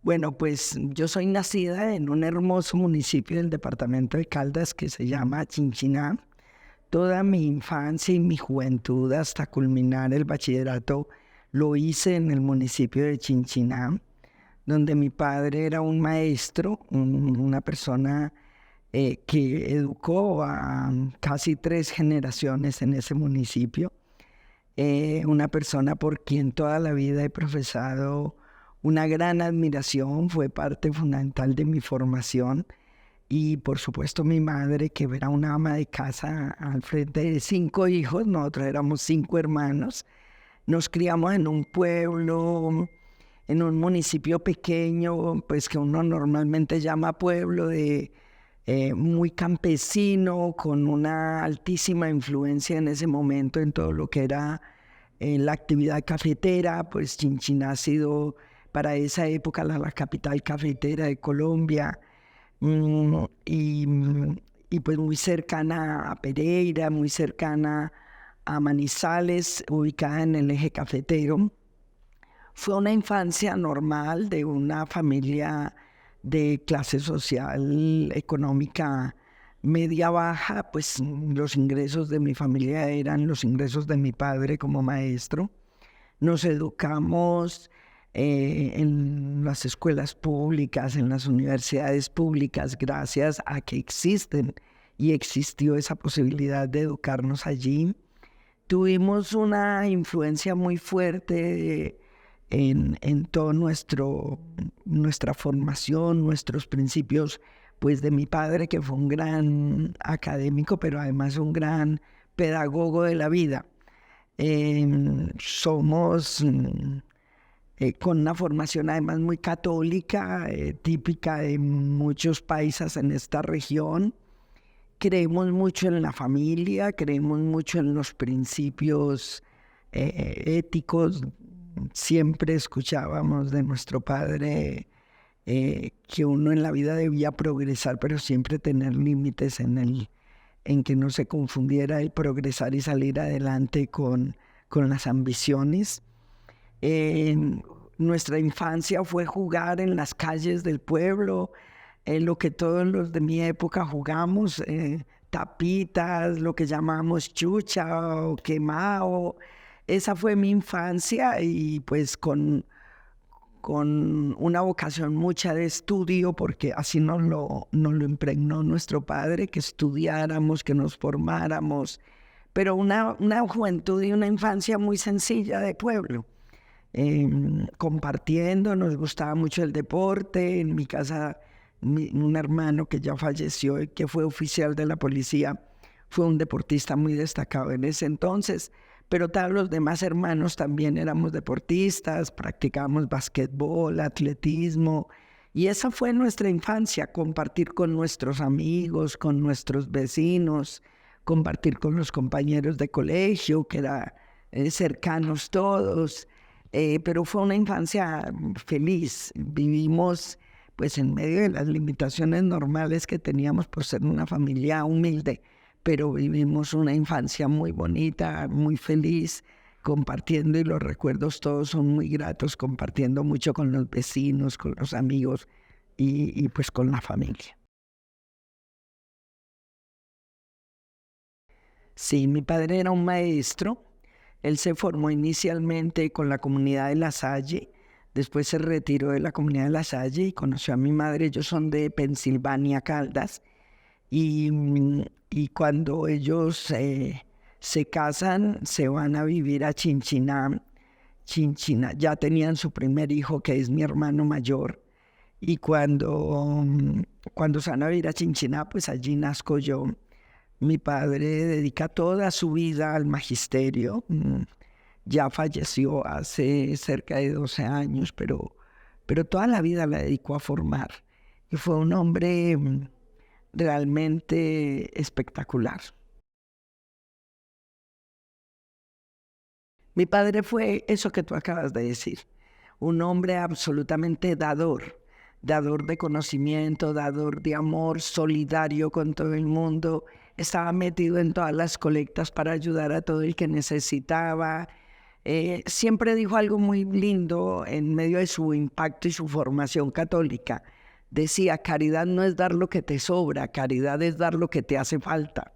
Bueno, pues yo soy nacida en un hermoso municipio del departamento de Caldas que se llama Chinchiná. Toda mi infancia y mi juventud hasta culminar el bachillerato lo hice en el municipio de Chinchiná, donde mi padre era un maestro, una persona que educó a casi 3 generaciones en ese municipio, una persona por quien toda la vida he profesado una gran admiración, fue parte fundamental de mi formación. Y por supuesto mi madre, que era una ama de casa al frente de 5 hijos, nosotros éramos 5 hermanos, nos criamos en un pueblo, en un municipio pequeño, pues que uno normalmente llama pueblo, muy campesino, con una altísima influencia en ese momento en todo lo que era la actividad cafetera. Pues Chinchiná ha sido para esa época la capital cafetera de Colombia. Mm, y, y pues muy cercana a Pereira, muy cercana a Manizales, ubicada en el eje cafetero. Fue una infancia normal de una familia de clase social, económica media baja. Pues los ingresos de mi familia eran los ingresos de mi padre como maestro. Nos educamos en las escuelas públicas, en las universidades públicas, gracias a que existen y existió esa posibilidad de educarnos allí. Tuvimos una influencia muy fuerte en todo nuestra formación, nuestros principios, pues de mi padre, que fue un gran académico, pero además un gran pedagogo de la vida. Somos con una formación además muy católica, típica de muchos países en esta región. Creemos mucho en la familia, creemos mucho en los principios éticos. Siempre escuchábamos de nuestro padre que uno en la vida debía progresar, pero siempre tener límites en que no se confundiera el progresar y salir adelante con las ambiciones. Eh, Nuestra infancia fue jugar en las calles del pueblo, lo que todos los de mi época jugamos, tapitas, lo que llamamos chucha o quemao. Esa fue mi infancia, y pues con una vocación mucha de estudio, porque así nos lo impregnó nuestro padre, que estudiáramos, que nos formáramos, pero una juventud y una infancia muy sencilla de pueblo. Compartiendo, nos gustaba mucho el deporte. En mi casa, un hermano que ya falleció y que fue oficial de la policía, fue un deportista muy destacado en ese entonces, pero todos los demás hermanos también éramos deportistas, practicábamos basquetbol, atletismo, y esa fue nuestra infancia: compartir con nuestros amigos, con nuestros vecinos, compartir con los compañeros de colegio, que eran cercanos todos. Pero fue una infancia feliz. Vivimos pues en medio de las limitaciones normales que teníamos por ser una familia humilde, pero vivimos una infancia muy bonita, muy feliz, compartiendo, y los recuerdos todos son muy gratos, compartiendo mucho con los vecinos, con los amigos y pues con la familia. Sí, mi padre era un maestro. Él se formó inicialmente con la comunidad de La Salle, después se retiró de la comunidad de La Salle y conoció a mi madre. Ellos son de Pensilvania, Caldas, y cuando ellos se casan, se van a vivir a Chinchiná. Chinchiná, ya tenían su primer hijo, que es mi hermano mayor, y cuando se van a vivir a Chinchiná, pues allí nazco yo. Mi padre dedica toda su vida al magisterio. Ya falleció hace cerca de 12 años, pero toda la vida la dedicó a formar. Y fue un hombre realmente espectacular. Mi padre fue eso que tú acabas de decir: un hombre absolutamente dador, dador de conocimiento, dador de amor, solidario con todo el mundo. Estaba metido en todas las colectas para ayudar a todo el que necesitaba. Siempre dijo algo muy lindo en medio de su impacto y su formación católica. Decía, caridad no es dar lo que te sobra, caridad es dar lo que te hace falta.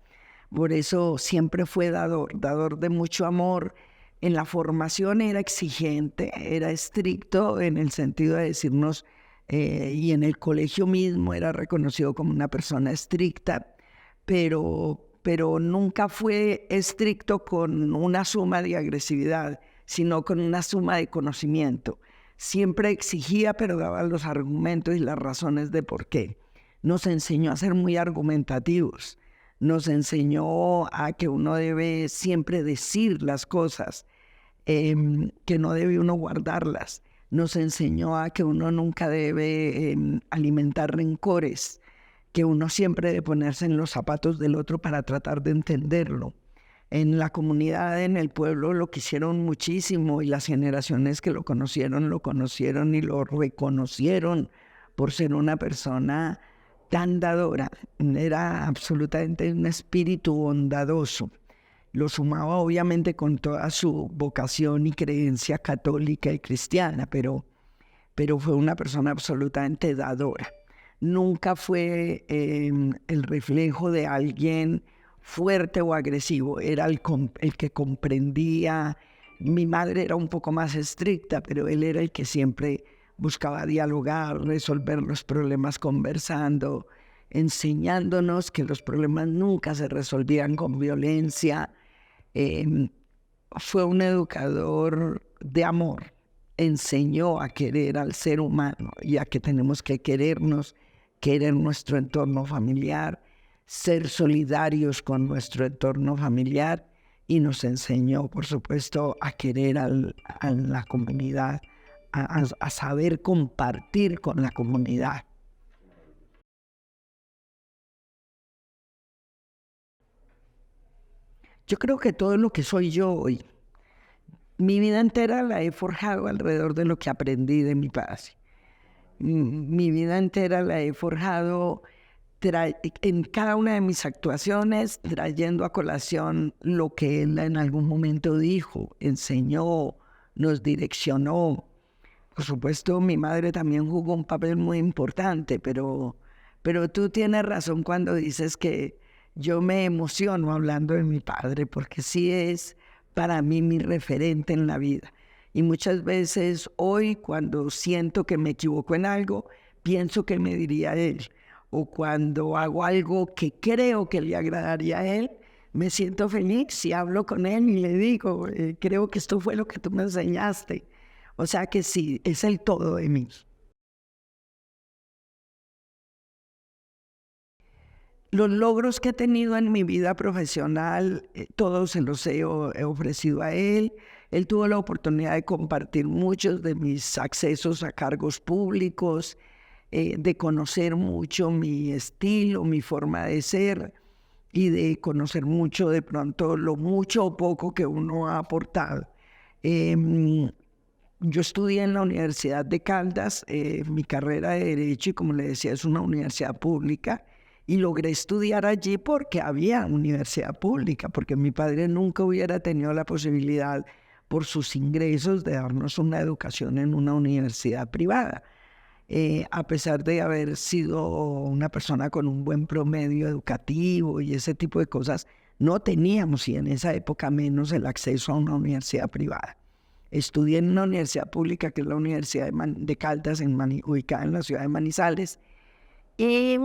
Por eso siempre fue dador de mucho amor. En la formación era exigente, era estricto en el sentido de decirnos, y en el colegio mismo era reconocido como una persona estricta, pero nunca fue estricto con una suma de agresividad, sino con una suma de conocimiento. Siempre exigía, pero daba los argumentos y las razones de por qué. Nos enseñó a ser muy argumentativos. Nos enseñó a que uno debe siempre decir las cosas, que no debe uno guardarlas. Nos enseñó a que uno nunca debe alimentar rencores, que uno siempre debe ponerse en los zapatos del otro para tratar de entenderlo. En la comunidad, en el pueblo, lo quisieron muchísimo y las generaciones que lo conocieron y lo reconocieron por ser una persona tan dadora. Era absolutamente un espíritu bondadoso. Lo sumaba obviamente con toda su vocación y creencia católica y cristiana, pero fue una persona absolutamente dadora. Nunca fue el reflejo de alguien fuerte o agresivo, era el que comprendía. Mi madre era un poco más estricta, pero él era el que siempre buscaba dialogar, resolver los problemas conversando, enseñándonos que los problemas nunca se resolvían con violencia. Fue un educador de amor, enseñó a querer al ser humano y a que tenemos que querernos, querer nuestro entorno familiar, ser solidarios con nuestro entorno familiar, y nos enseñó, por supuesto, a querer a la comunidad, a saber compartir con la comunidad. Yo creo que todo lo que soy yo hoy, mi vida entera la he forjado alrededor de lo que aprendí de mi padre. Mi vida entera la he forjado en cada una de mis actuaciones, trayendo a colación lo que él en algún momento dijo, enseñó, nos direccionó. Por supuesto, mi madre también jugó un papel muy importante, pero tú tienes razón cuando dices que yo me emociono hablando de mi padre, porque sí es para mí mi referente en la vida. Y muchas veces hoy, cuando siento que me equivoco en algo, pienso que me diría él. O cuando hago algo que creo que le agradaría a él, me siento feliz y hablo con él y le digo, creo que esto fue lo que tú me enseñaste. O sea que sí, es el todo de mí. Los logros que he tenido en mi vida profesional, todos se los he ofrecido a él. Él tuvo la oportunidad de compartir muchos de mis accesos a cargos públicos, de conocer mucho mi estilo, mi forma de ser, y de conocer mucho de pronto lo mucho o poco que uno ha aportado. Yo estudié en la Universidad de Caldas, mi carrera de Derecho, y como le decía, es una universidad pública, y logré estudiar allí porque había universidad pública, porque mi padre nunca hubiera tenido la posibilidad, por sus ingresos, de darnos una educación en una universidad privada. A pesar de haber sido una persona con un buen promedio educativo y ese tipo de cosas, no teníamos, y en esa época menos, el acceso a una universidad privada. Estudié en una universidad pública, que es la Universidad de Caldas, ubicada en la ciudad de Manizales, y,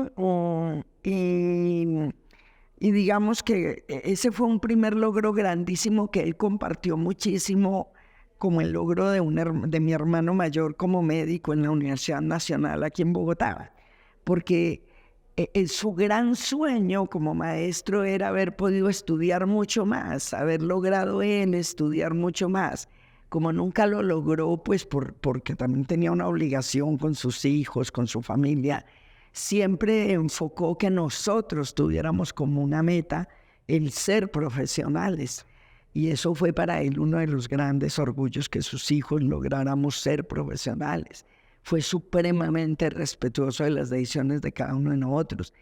y digamos que ese fue un primer logro grandísimo que él compartió muchísimo, como el logro de mi hermano mayor como médico en la Universidad Nacional aquí en Bogotá, porque su gran sueño como maestro era haber podido estudiar mucho más, haber logrado él estudiar mucho más. Como nunca lo logró, pues porque también tenía una obligación con sus hijos, con su familia, siempre enfocó que nosotros tuviéramos como una meta el ser profesionales. Y eso fue para él uno de los grandes orgullos, que sus hijos lográramos ser profesionales. Fue supremamente respetuoso de las decisiones de cada uno de nosotros.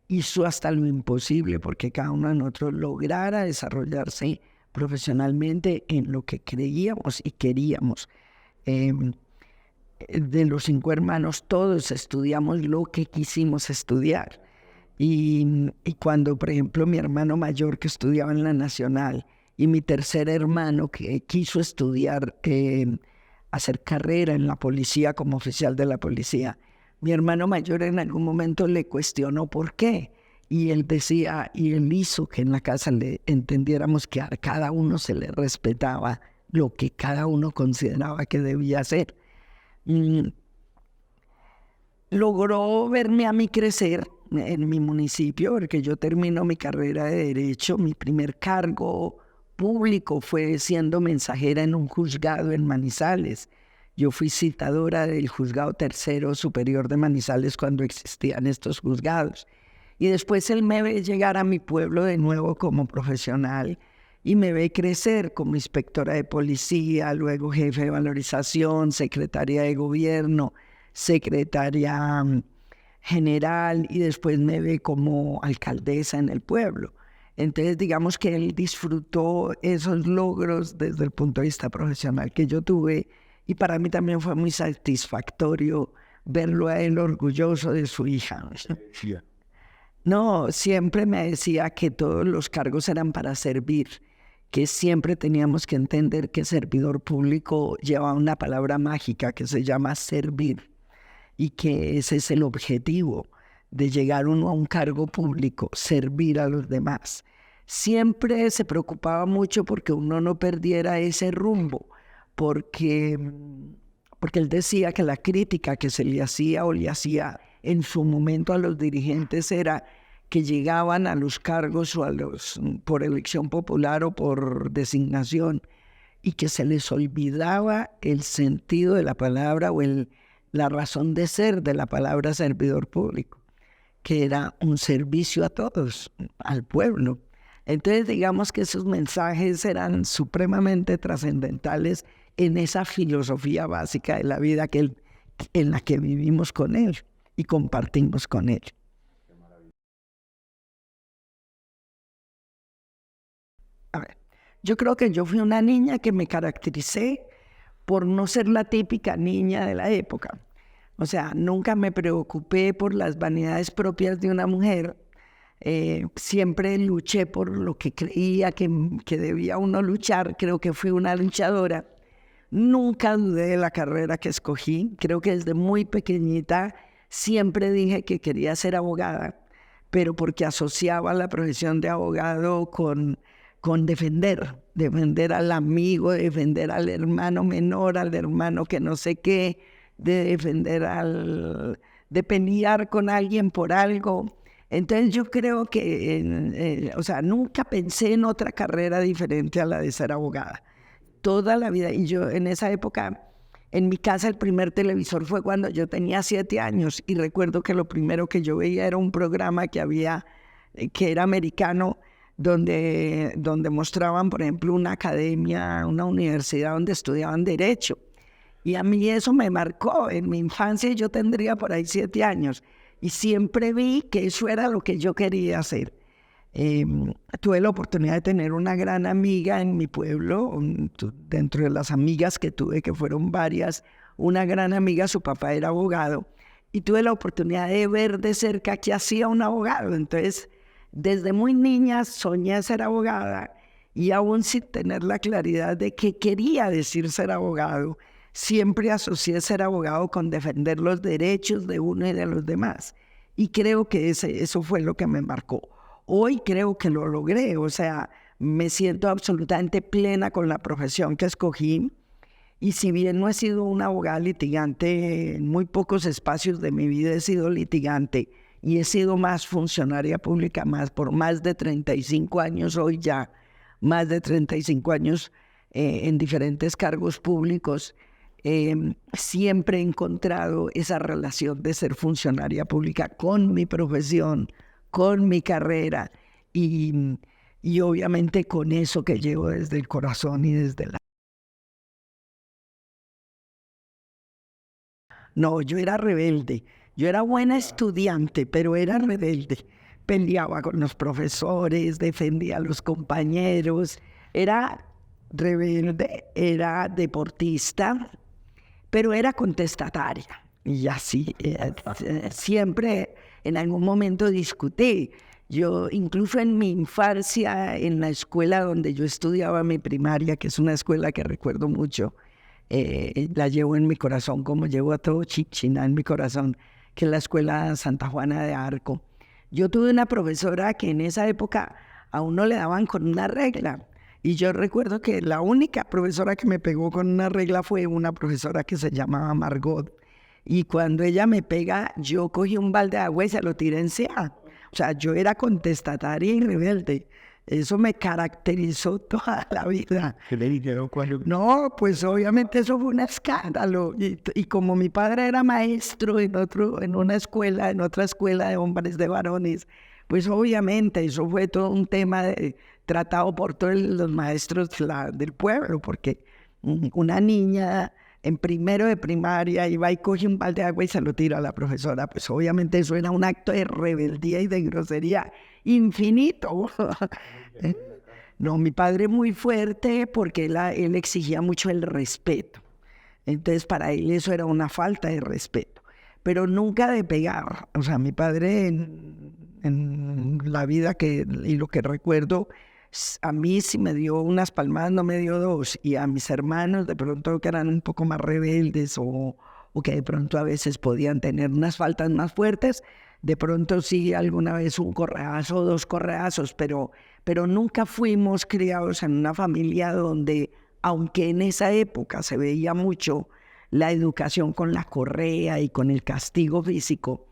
Hizo hasta lo imposible porque cada uno de nosotros lograra desarrollarse profesionalmente en lo que creíamos y queríamos. De los 5 hermanos, todos estudiamos lo que quisimos estudiar. Y cuando, por ejemplo, mi hermano mayor que estudiaba en la Nacional y mi tercer hermano que quiso estudiar, hacer carrera en la policía como oficial de la policía, mi hermano mayor en algún momento le cuestionó por qué. Y él decía, y él hizo que en la casa le entendiéramos que a cada uno se le respetaba lo que cada uno consideraba que debía hacer. Logró verme a mí crecer en mi municipio, porque yo termino mi carrera de Derecho. Mi primer cargo público fue siendo mensajera en un juzgado en Manizales. Yo fui citadora del Juzgado Tercero Superior de Manizales cuando existían estos juzgados. Y después él me ve llegar a mi pueblo de nuevo como profesional y me ve crecer como inspectora de policía, luego jefe de valorización, secretaria de gobierno, secretaria general, y después me ve como alcaldesa en el pueblo. Entonces, digamos que él disfrutó esos logros desde el punto de vista profesional que yo tuve, y para mí también fue muy satisfactorio verlo a él orgulloso de su hija. No, siempre me decía que todos los cargos eran para servir, que siempre teníamos que entender que servidor público lleva una palabra mágica que se llama servir, y que ese es el objetivo de llegar uno a un cargo público, servir a los demás. Siempre se preocupaba mucho porque uno no perdiera ese rumbo, porque él decía que la crítica que se le hacía o le hacía en su momento a los dirigentes era que llegaban a los cargos o por elección popular o por designación, y que se les olvidaba el sentido de la palabra o la razón de ser de la palabra servidor público, que era un servicio a todos, al pueblo. Entonces, digamos que esos mensajes eran supremamente trascendentales en esa filosofía básica de la vida en la que vivimos con él y compartimos con él. A ver, yo creo que yo fui una niña que me caractericé por no ser la típica niña de la época. O sea, nunca me preocupé por las vanidades propias de una mujer. Siempre luché por lo que creía que debía uno luchar. Creo que fui una luchadora. Nunca dudé de la carrera que escogí. Creo que desde muy pequeñita siempre dije que quería ser abogada, pero porque asociaba la profesión de abogado con defender al amigo, defender al hermano menor, al hermano que no sé qué, de de pelear con alguien por algo. Entonces yo creo que, o sea, nunca pensé en otra carrera diferente a la de ser abogada. Toda la vida. Y yo en esa época, en mi casa el primer televisor fue cuando yo tenía 7 años, y recuerdo que lo primero que yo veía era un programa que había, que era americano, donde mostraban, por ejemplo, una academia, una universidad donde estudiaban Derecho. Y a mí eso me marcó. En mi infancia yo tendría por ahí 7 años, y siempre vi que eso era lo que yo quería hacer. Tuve la oportunidad de tener una gran amiga en mi pueblo, dentro de las amigas que tuve, que fueron varias, una gran amiga, su papá era abogado, y tuve la oportunidad de ver de cerca qué hacía un abogado. Entonces, desde muy niña soñé ser abogada, y aún sin tener la claridad de qué quería decir ser abogado, siempre asocié ser abogado con defender los derechos de uno y de los demás. Y creo que eso fue lo que me marcó. Hoy creo que lo logré, o sea, me siento absolutamente plena con la profesión que escogí. Y si bien no he sido una abogada litigante, en muy pocos espacios de mi vida he sido litigante, y he sido más funcionaria pública por más de 35 años, hoy ya más de 35 años en diferentes cargos públicos. Siempre he encontrado esa relación de ser funcionaria pública con mi profesión, con mi carrera, y obviamente con eso que llevo desde el corazón y desde la... No, yo era rebelde. Yo era buena estudiante, pero era rebelde. Peleaba con los profesores, defendía a los compañeros, Era rebelde, era deportista, pero era contestataria. Y así, siempre en algún momento discutí. Yo, incluso en mi infancia, en la escuela donde yo estudiaba mi primaria, que es una escuela que recuerdo mucho, la llevo en mi corazón, como llevo a todo Chichiná en mi corazón, que es la escuela Santa Juana de Arco. Yo tuve una profesora que en esa época a uno le daban con una regla. Y yo recuerdo que la única profesora que me pegó con una regla fue una profesora que se llamaba Margot. Y cuando ella me pega, yo cogí un balde de agua y se lo tiré encima. O sea, yo era contestataria y rebelde. Eso me caracterizó toda la vida. ¿Qué le dijeron cuando? No, pues obviamente eso fue un escándalo. Y como mi padre era maestro en una escuela, en otra escuela de hombres, de varones, pues obviamente eso fue todo un tema tratado por todos los maestros del pueblo, porque una niña en primero de primaria iba y coge un balde de agua y se lo tira a la profesora. Pues obviamente eso era un acto de rebeldía y de grosería infinito. No, mi padre muy fuerte porque él exigía mucho el respeto. Entonces para él eso era una falta de respeto, pero nunca de pegar. O sea, mi padre en la vida y lo que recuerdo, a mí sí me dio unas palmadas, no me dio dos, y a mis hermanos de pronto que eran un poco más rebeldes o que de pronto a veces podían tener unas faltas más fuertes, de pronto sí alguna vez un correazo o dos correazos, pero nunca fuimos criados en una familia donde, aunque en esa época se veía mucho la educación con la correa y con el castigo físico,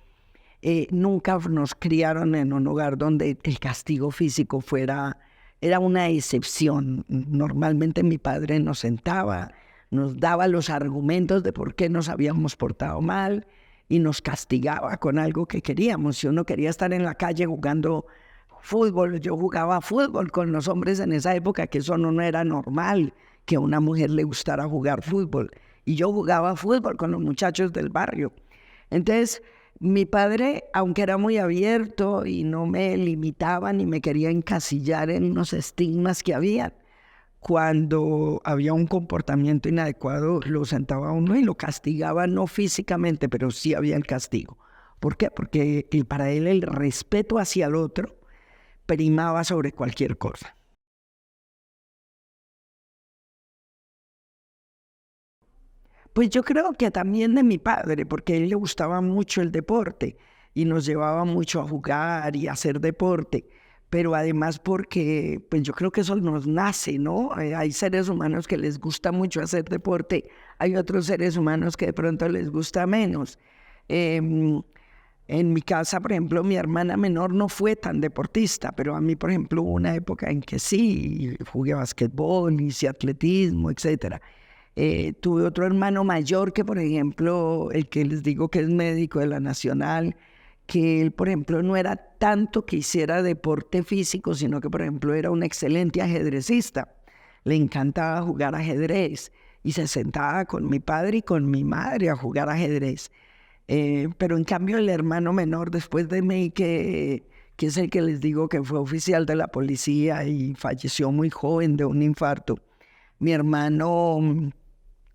nunca nos criaron en un hogar donde el castigo físico era una excepción. Normalmente mi padre nos sentaba, nos daba los argumentos de por qué nos habíamos portado mal y nos castigaba con algo que queríamos. Si uno quería estar en la calle jugando fútbol, yo jugaba fútbol con los hombres en esa época, que eso no era normal, que a una mujer le gustara jugar fútbol. Y yo jugaba fútbol con los muchachos del barrio. Entonces, mi padre, aunque era muy abierto y no me limitaba ni me quería encasillar en unos estigmas que había, cuando había un comportamiento inadecuado, lo sentaba a uno y lo castigaba, no físicamente, pero sí había el castigo. ¿Por qué? Porque para él el respeto hacia el otro primaba sobre cualquier cosa. Pues yo creo que también de mi padre, porque a él le gustaba mucho el deporte y nos llevaba mucho a jugar y a hacer deporte, pero además porque, pues yo creo que eso nos nace, ¿no? Hay seres humanos que les gusta mucho hacer deporte, hay otros seres humanos que de pronto les gusta menos. En mi casa, por ejemplo, mi hermana menor no fue tan deportista, pero a mí, por ejemplo, hubo una época en que sí, jugué basquetbol, hice atletismo, etcétera. Tuve otro hermano mayor que, por ejemplo, el que les digo que es médico de la Nacional, que él, por ejemplo, no era tanto que hiciera deporte físico, sino que, por ejemplo, era un excelente ajedrecista. Le encantaba jugar ajedrez y se sentaba con mi padre y con mi madre a jugar ajedrez. Pero en cambio el hermano menor después de mí, que es el que les digo que fue oficial de la policía y falleció muy joven de un infarto, mi hermano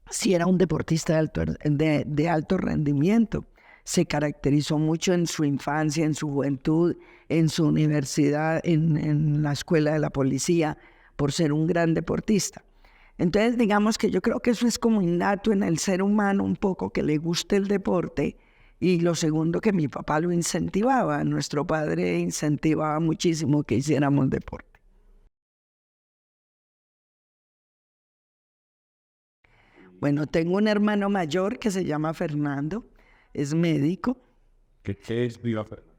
sí era un deportista de alto rendimiento. Se caracterizó mucho en su infancia, en su juventud, en su universidad, en la escuela de la policía, por ser un gran deportista. Entonces, digamos que yo creo que eso es como innato en el ser humano un poco, que le guste el deporte. Y lo segundo, que mi papá lo incentivaba. Nuestro padre incentivaba muchísimo que hiciéramos deporte. Bueno, tengo un hermano mayor que se llama Fernando, es médico, ¿Qué es Viva Fernanda?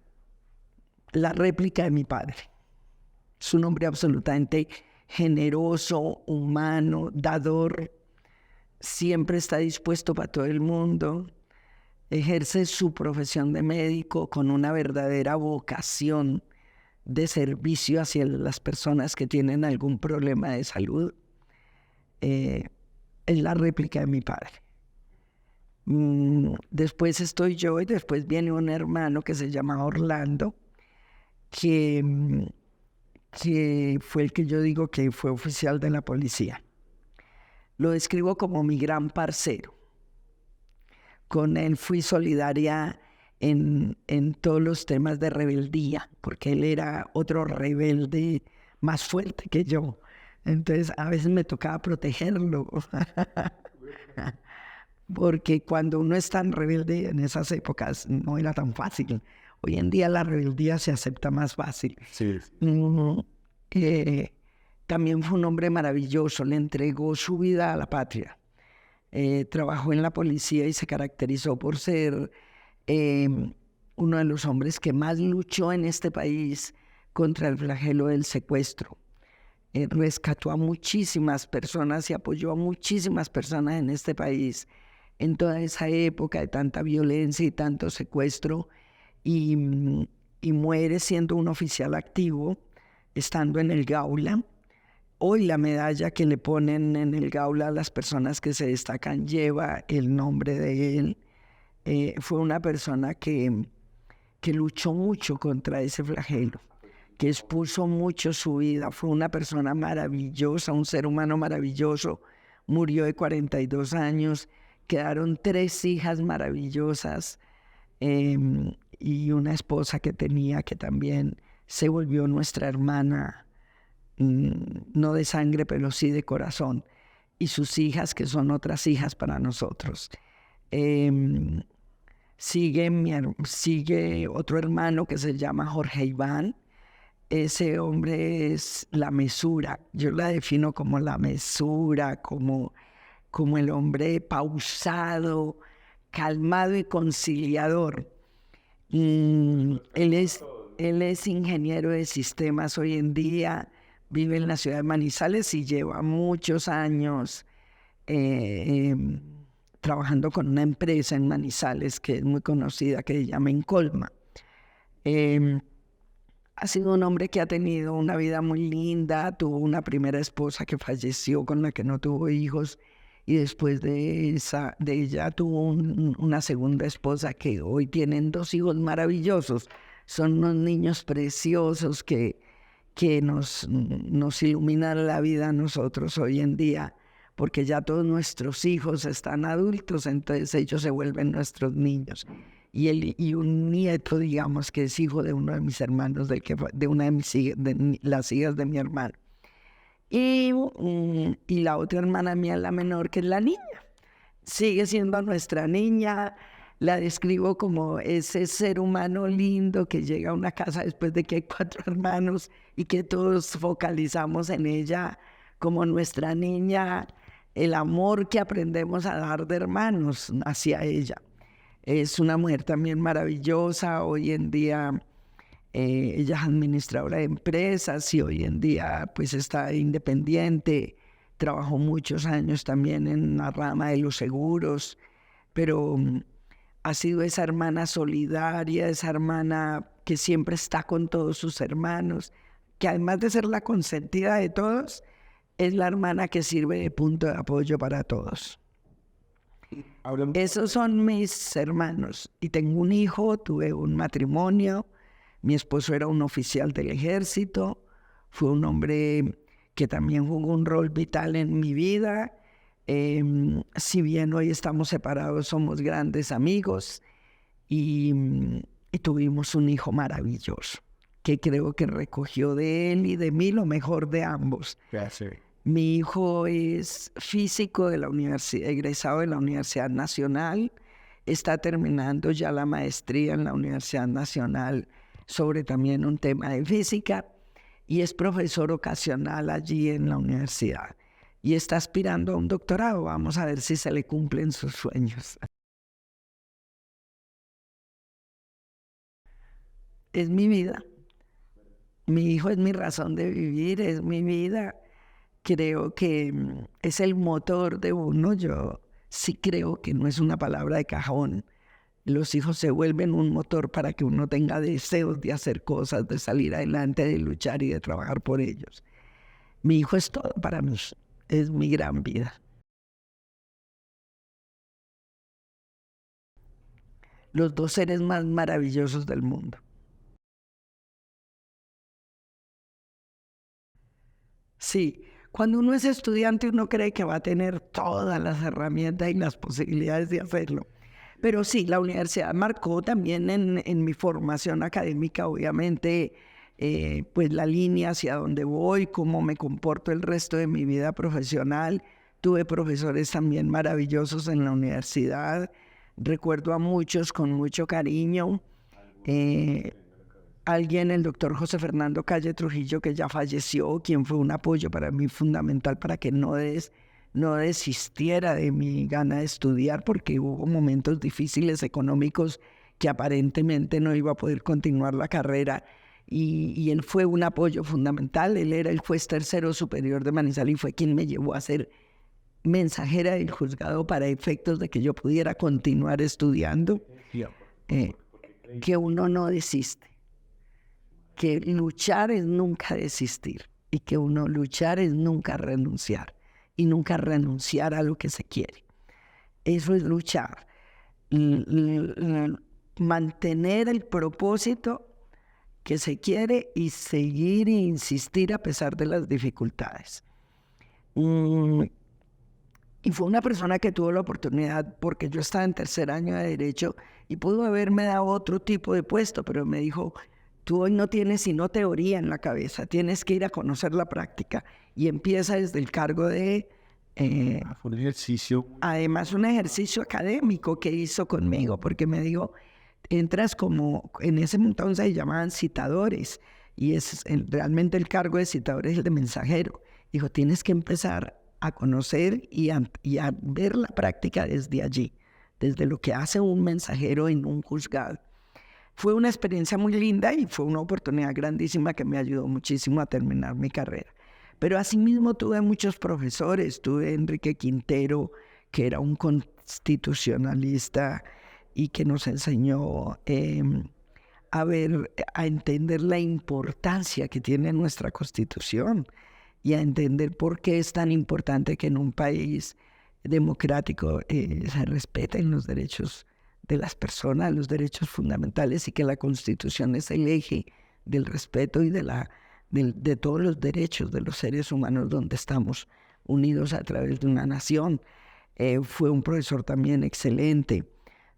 la réplica de mi padre. Es un hombre absolutamente generoso, humano, dador, siempre está dispuesto para todo el mundo, ejerce su profesión de médico con una verdadera vocación de servicio hacia las personas que tienen algún problema de salud. Es la réplica de mi padre. Después estoy yo y después viene un hermano que se llama Orlando, que, que fue el que yo digo que fue oficial de la policía. Lo describo como mi gran parcero. Con él fui solidaria en todos los temas de rebeldía, porque él era otro rebelde más fuerte que yo. Entonces a veces me tocaba protegerlo, porque cuando uno es tan rebelde en esas épocas no era tan fácil. Hoy en día la rebeldía se acepta más fácil. Sí. Mm, eh, También fue un hombre maravilloso, le entregó su vida a la patria. Trabajó en la policía y se caracterizó por ser eh, uno de los hombres que más luchó en este país contra el flagelo del secuestro. Rescató a muchísimas personas y apoyó a muchísimas personas en este país en toda esa época de tanta violencia y tanto secuestro y, y muere siendo un oficial activo, estando en el Gaula. Hoy la medalla que le ponen en el Gaula a las personas que se destacan lleva el nombre de él. Fue una persona que luchó mucho contra ese flagelo, que expuso mucho su vida. Fue una persona maravillosa, un ser humano maravilloso. Murió de 42 años. Quedaron 3 hijas maravillosas y una esposa que tenía que también se volvió nuestra hermana, no de sangre, pero sí de corazón. Y sus hijas, que son otras hijas para nosotros. Em, sigue otro hermano que se llama Jorge Iván. Ese hombre es la mesura. Yo la defino como la mesura, como el hombre pausado, calmado y conciliador. Él es ingeniero de sistemas hoy en día, vive en la ciudad de Manizales y lleva muchos años eh, em, trabajando con una empresa en Manizales que es muy conocida, que se llama Incolma. Em, Ha sido un hombre que ha tenido una vida muy linda, tuvo una primera esposa que falleció con la que no tuvo hijos y después de ella tuvo una segunda esposa que hoy tienen 2 hijos maravillosos. Son unos niños preciosos que nos iluminan la vida a nosotros hoy en día, porque ya todos nuestros hijos están adultos, entonces ellos se vuelven nuestros niños. Y un nieto, digamos, que es hijo de uno de mis hermanos, de una de las hijas de mi hermano. Y la otra hermana mía, la menor, que es la niña. Sigue siendo nuestra niña. La describo como ese ser humano lindo que llega a una casa después de que hay 4 hermanos y que todos focalizamos en ella como nuestra niña, el amor que aprendemos a dar de hermanos hacia ella. Es una mujer también maravillosa. Hoy en día ella es administradora de empresas y hoy en día pues está independiente. Trabajó muchos años también en la rama de los seguros, pero ha sido esa hermana solidaria, esa hermana que siempre está con todos sus hermanos, que además de ser la consentida de todos, es la hermana que sirve de punto de apoyo para todos. Esos son mis hermanos. Y tengo un hijo, tuve un matrimonio. Mi esposo era un oficial del ejército. Fue un hombre que también jugó un rol vital en mi vida. Si bien hoy estamos separados, somos grandes amigos. Y tuvimos un hijo maravilloso, que creo que recogió de él y de mí lo mejor de ambos. Gracias. Mi hijo es físico de la universidad, egresado de la Universidad Nacional, está terminando ya la maestría en la Universidad Nacional sobre también un tema de física y es profesor ocasional allí en la universidad y está aspirando a un doctorado. Vamos a ver si se le cumplen sus sueños. Es mi vida. Mi hijo es mi razón de vivir, es mi vida. Creo que es el motor de uno. Yo sí creo que no es una palabra de cajón. Los hijos se vuelven un motor para que uno tenga deseos de hacer cosas, de salir adelante, de luchar y de trabajar por ellos. Mi hijo es todo para mí, es mi gran vida. Los 2 seres más maravillosos del mundo. Sí, cuando uno es estudiante uno cree que va a tener todas las herramientas y las posibilidades de hacerlo. Pero sí, la universidad marcó también en mi formación académica, obviamente, pues la línea hacia dónde voy, cómo me comporto el resto de mi vida profesional. Tuve profesores también maravillosos en la universidad. Recuerdo a muchos con mucho cariño. Eh, Alguien, el doctor José Fernando Calle Trujillo, que ya falleció, quien fue un apoyo para mí fundamental para que no desistiera de mi gana de estudiar, porque hubo momentos difíciles económicos que aparentemente no iba a poder continuar la carrera. Y él fue un apoyo fundamental. Él era el juez tercero superior de Manizales y fue quien me llevó a ser mensajera del juzgado para efectos de que yo pudiera continuar estudiando. Que uno no desiste, que luchar es nunca desistir y que uno luchar es nunca renunciar y nunca renunciar a lo que se quiere. Eso es luchar, mantener el propósito que se quiere y seguir e insistir a pesar de las dificultades. Y fue una persona que tuvo la oportunidad, porque yo estaba en tercer año de Derecho y pudo haberme dado otro tipo de puesto, pero me dijo: tú hoy no tienes sino teoría en la cabeza, tienes que ir a conocer la práctica. Y empieza desde el cargo de... Fue un ejercicio. Además, un ejercicio académico que hizo conmigo, porque me dijo, entras como, en ese entonces se llamaban citadores, y realmente el cargo de citador es el de mensajero. Dijo, tienes que empezar a conocer y a ver la práctica desde allí, desde lo que hace un mensajero en un juzgado. Fue una experiencia muy linda y fue una oportunidad grandísima que me ayudó muchísimo a terminar mi carrera. Pero asimismo tuve muchos profesores. Tuve a Enrique Quintero, que era un constitucionalista y que nos enseñó a entender la importancia que tiene nuestra Constitución y a entender por qué es tan importante que en un país democrático se respeten los derechos de las personas, los derechos fundamentales, y que la Constitución es el eje del respeto y de todos los derechos de los seres humanos, donde estamos unidos a través de una nación. Fue un profesor también excelente.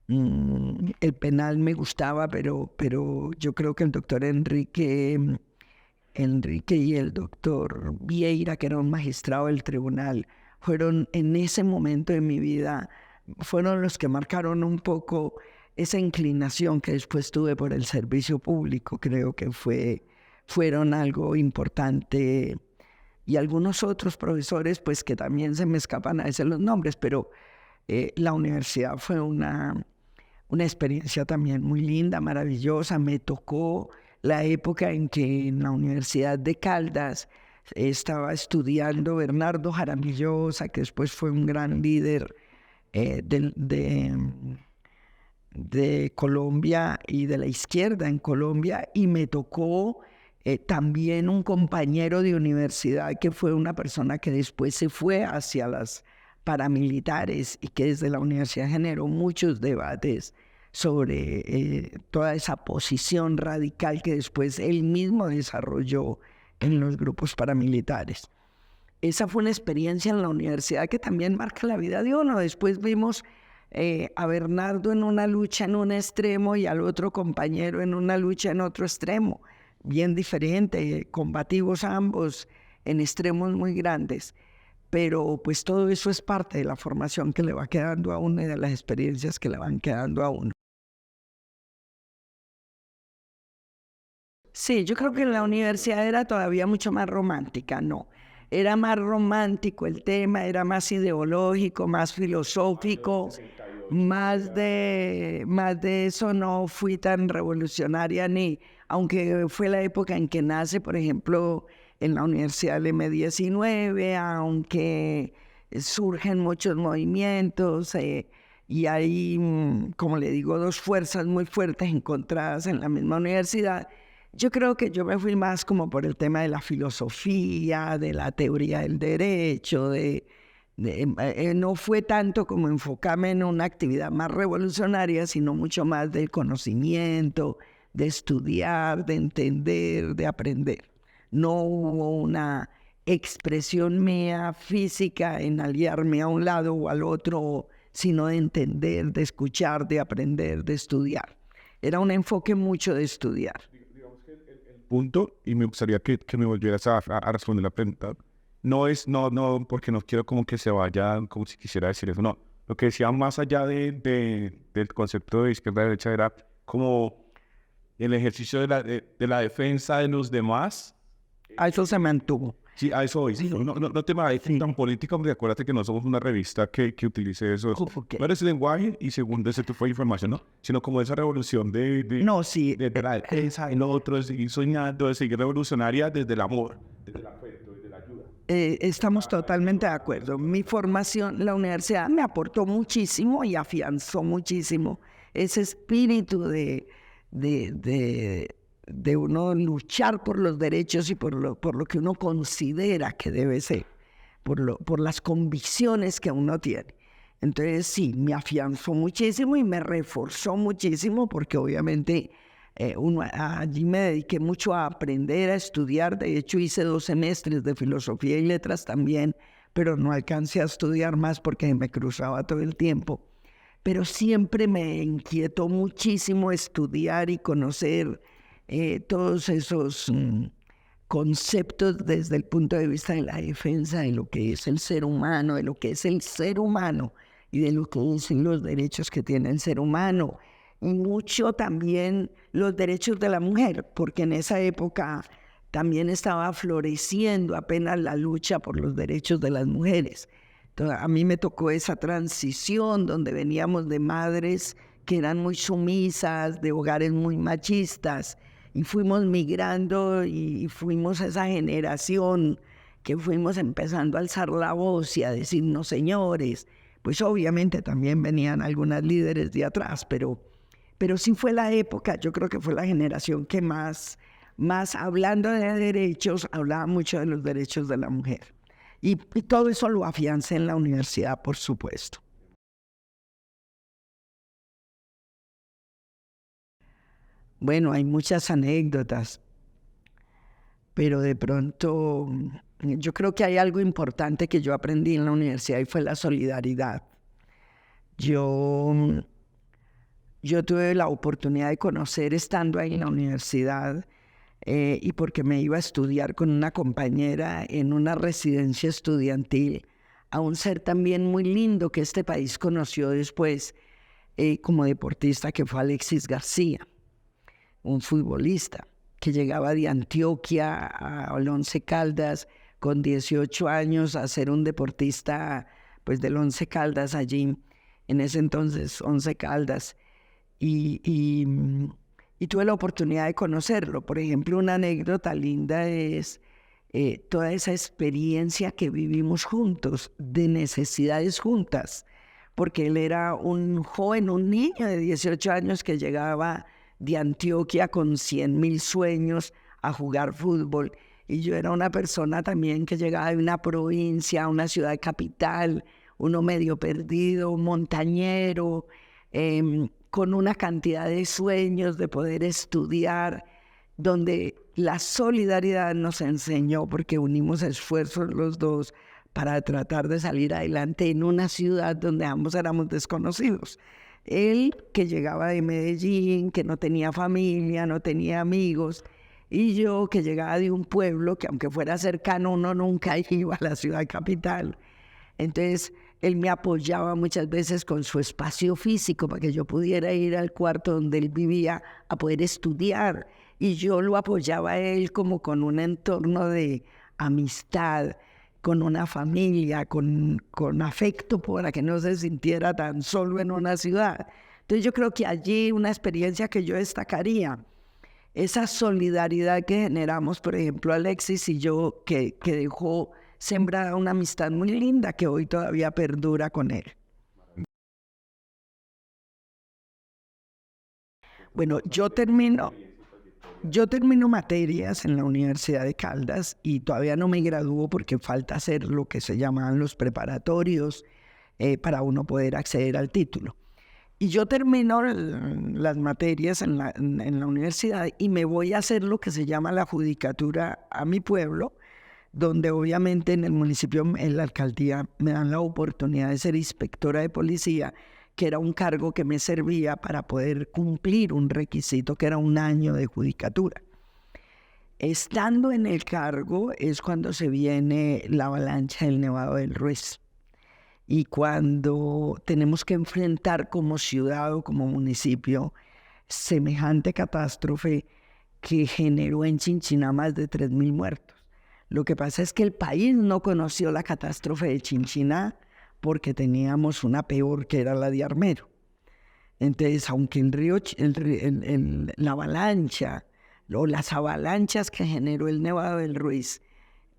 El penal me gustaba, pero yo creo que el doctor Enrique y el doctor Vieira, que era un magistrado del tribunal, fueron en ese momento de mi vida, fueron los que marcaron un poco esa inclinación que después tuve por el servicio público. Creo que fueron algo importante. Y algunos otros profesores, pues que también se me escapan a veces los nombres, pero la universidad fue una experiencia también muy linda, maravillosa. Me tocó la época en que en la Universidad de Caldas estaba estudiando Bernardo Jaramillo Ossa, que después fue un gran líder de Colombia y de la izquierda en Colombia, y me tocó también un compañero de universidad que fue una persona que después se fue hacia las paramilitares y que desde la universidad generó muchos debates sobre toda esa posición radical que después él mismo desarrolló en los grupos paramilitares. Esa fue una experiencia en la universidad que también marca la vida de uno. Después vimos a Bernardo en una lucha en un extremo y al otro compañero en una lucha en otro extremo, bien diferente, combativos ambos, en extremos muy grandes. Pero pues todo eso es parte de la formación que le va quedando a uno y de las experiencias que le van quedando a uno. Sí, yo creo que en la universidad era todavía mucho más romántica, ¿no? Era más romántico el tema, era más ideológico, más filosófico, más de eso no fui tan revolucionaria, aunque fue la época en que nace, por ejemplo, en la Universidad del M19, aunque surgen muchos movimientos y hay, como le digo, dos fuerzas muy fuertes encontradas en la misma universidad. Yo creo que yo me fui más como por el tema de la filosofía, de la teoría del derecho, no fue tanto como enfocarme en una actividad más revolucionaria, sino mucho más del conocimiento, de estudiar, de entender, de aprender. No hubo una expresión mía física en aliarme a un lado o al otro, sino de entender, de escuchar, de aprender, de estudiar. Era un enfoque mucho de estudiar. Digamos que el punto, y me gustaría que me volvieras a responder la pregunta, no, porque no quiero como que se vaya, como si quisiera decir eso, no. Lo que decía más allá del concepto de izquierda-derecha era como el ejercicio de la defensa de los demás. A eso se mantuvo. Sí, a eso voy. Sí, no te me vayas tan política, porque acuérdate que no somos una revista que utilice eso. Okay. No eres lenguaje y segundo, ese tipo de información, ¿no? Sino como esa revolución No, sí. de la defensa y lo otro, de seguir soñando, de seguir revolucionaria desde el amor, desde el afecto, desde la ayuda. Estamos totalmente de acuerdo. Mi formación, la universidad me aportó muchísimo y afianzó muchísimo ese espíritu de uno luchar por los derechos y por lo que uno considera que debe ser, por las convicciones que uno tiene. Entonces sí, me afianzó muchísimo y me reforzó muchísimo porque obviamente allí me dediqué mucho a aprender, a estudiar. De hecho hice 2 semestres de filosofía y letras también, pero no alcancé a estudiar más porque me cruzaba todo el tiempo. Pero siempre me inquietó muchísimo estudiar y conocer todos esos conceptos desde el punto de vista de la defensa de lo que es el ser humano, de lo que es el ser humano y de lo que dicen los derechos que tiene el ser humano. Y mucho también los derechos de la mujer, porque en esa época también estaba floreciendo apenas la lucha por los derechos de las mujeres. Entonces, a mí me tocó esa transición donde veníamos de madres que eran muy sumisas, de hogares muy machistas, y fuimos migrando y fuimos esa generación que fuimos empezando a alzar la voz y a decirnos señores. Pues obviamente también venían algunas líderes de atrás, pero sí fue la época, yo creo que fue la generación que más hablando de derechos, hablaba mucho de los derechos de la mujer. Y todo eso lo afiancé en la universidad, por supuesto. Bueno, hay muchas anécdotas, pero de pronto yo creo que hay algo importante que yo aprendí en la universidad y fue la solidaridad. Yo tuve la oportunidad de conocer estando ahí en la universidad y porque me iba a estudiar con una compañera en una residencia estudiantil a un ser también muy lindo que este país conoció después como deportista, que fue Alexis García, un futbolista que llegaba de Antioquia al Once Caldas con 18 años a ser un deportista pues del Once Caldas allí, en ese entonces Once Caldas, y tuve la oportunidad de conocerlo. Por ejemplo, una anécdota linda es toda esa experiencia que vivimos juntos, de necesidades juntas, porque él era un joven, un niño de 18 años que llegaba de Antioquia con 100.000 sueños a jugar fútbol, y yo era una persona también que llegaba de una provincia, una ciudad capital, uno medio perdido, montañero, con una cantidad de sueños de poder estudiar, donde la solidaridad nos enseñó, porque unimos esfuerzos los dos para tratar de salir adelante en una ciudad donde ambos éramos desconocidos. Él, que llegaba de Medellín, que no tenía familia, no tenía amigos, y yo, que llegaba de un pueblo que aunque fuera cercano, uno nunca iba a la ciudad capital. Entonces, él me apoyaba muchas veces con su espacio físico para que yo pudiera ir al cuarto donde él vivía a poder estudiar. Y yo lo apoyaba a él como con un entorno de amistad, con una familia, con afecto para que no se sintiera tan solo en una ciudad. Entonces yo creo que allí una experiencia que yo destacaría, esa solidaridad que generamos, por ejemplo, Alexis y yo, que dejó sembrada una amistad muy linda que hoy todavía perdura con él. Bueno, yo termino materias en la Universidad de Caldas y todavía no me gradúo porque falta hacer lo que se llaman los preparatorios para uno poder acceder al título. Y yo termino las materias en la universidad y me voy a hacer lo que se llama la judicatura a mi pueblo, donde obviamente en el municipio, en la alcaldía, me dan la oportunidad de ser inspectora de policía, que era un cargo que me servía para poder cumplir un requisito que era 1 año de judicatura. Estando en el cargo es cuando se viene la avalancha del Nevado del Ruiz y cuando tenemos que enfrentar como ciudad o como municipio semejante catástrofe que generó en Chinchiná más de 3.000 muertos. Lo que pasa es que el país no conoció la catástrofe de Chinchiná porque teníamos una peor que era la de Armero. Entonces, aunque la avalancha o las avalanchas que generó el Nevado del Ruiz,